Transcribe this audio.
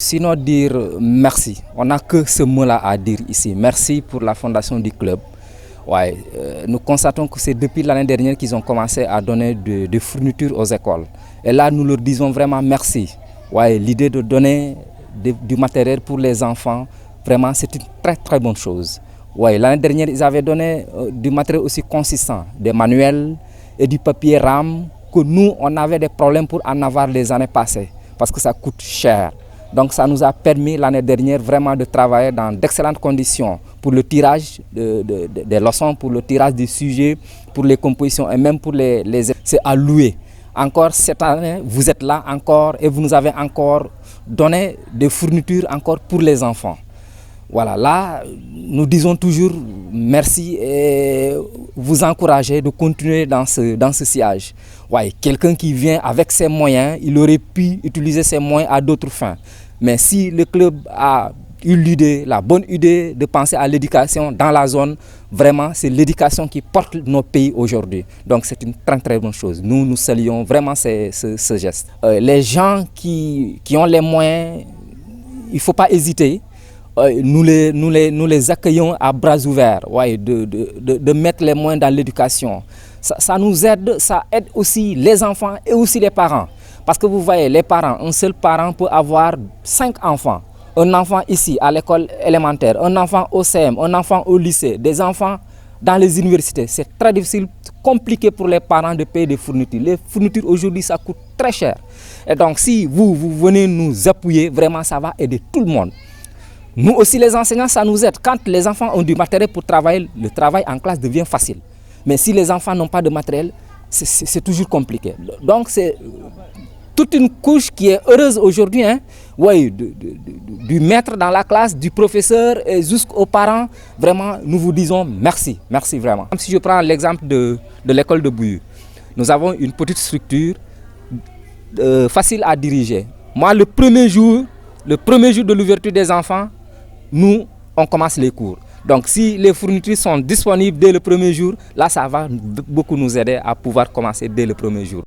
sinon dire merci. On n'a que ce mot-là à dire ici. Merci pour la fondation du club. Ouais, nous constatons que c'est depuis l'année dernière qu'ils ont commencé à donner des fournitures aux écoles. Et là, nous leur disons vraiment merci. Ouais, l'idée de donner du matériel pour les enfants, vraiment, c'est une très très bonne chose. Ouais, l'année dernière, ils avaient donné du matériel aussi consistant, des manuels et du papier rame que nous, on avait des problèmes pour en avoir les années passées parce que ça coûte cher. Donc ça nous a permis l'année dernière vraiment de travailler dans d'excellentes conditions pour le tirage des leçons, pour le tirage des sujets, pour les compositions et même pour les c'est à louer. Encore cette année, vous êtes là encore et vous nous avez encore donné des fournitures encore pour les enfants. Voilà, là, nous disons toujours merci et vous encourager de continuer dans ce sillage. Ouais, quelqu'un qui vient avec ses moyens, il aurait pu utiliser ses moyens à d'autres fins. Mais si le club a eu l'idée, la bonne idée de penser à l'éducation dans la zone, vraiment, c'est l'éducation qui porte nos pays aujourd'hui. Donc, c'est une très très bonne chose. Nous saluons vraiment ce geste. Les gens qui ont les moyens, il ne faut pas hésiter. Nous les accueillons à bras ouverts, ouais, de mettre les moyens dans l'éducation. Ça nous aide, ça aide aussi les enfants et aussi les parents. Parce que vous voyez, les parents, un seul parent peut avoir 5 enfants. Un enfant ici à l'école élémentaire, un enfant au CM, un enfant au lycée, des enfants dans les universités. C'est très difficile, compliqué pour les parents de payer des fournitures. Les fournitures aujourd'hui, ça coûte très cher. Et donc si vous venez nous appuyer, vraiment ça va aider tout le monde. Nous aussi les enseignants, ça nous aide. Quand les enfants ont du matériel pour travailler, le travail en classe devient facile. Mais si les enfants n'ont pas de matériel, c'est toujours compliqué. Donc c'est toute une couche qui est heureuse aujourd'hui, hein, ouais, du maître dans la classe, du professeur et jusqu'aux parents. Vraiment, nous vous disons merci, merci vraiment. Si je prends l'exemple de l'école de Bouillou, nous avons une petite structure facile à diriger. Moi, le premier jour de l'ouverture des enfants, nous, on commence les cours. Donc, si les fournitures sont disponibles dès le premier jour, là, ça va beaucoup nous aider à pouvoir commencer dès le premier jour.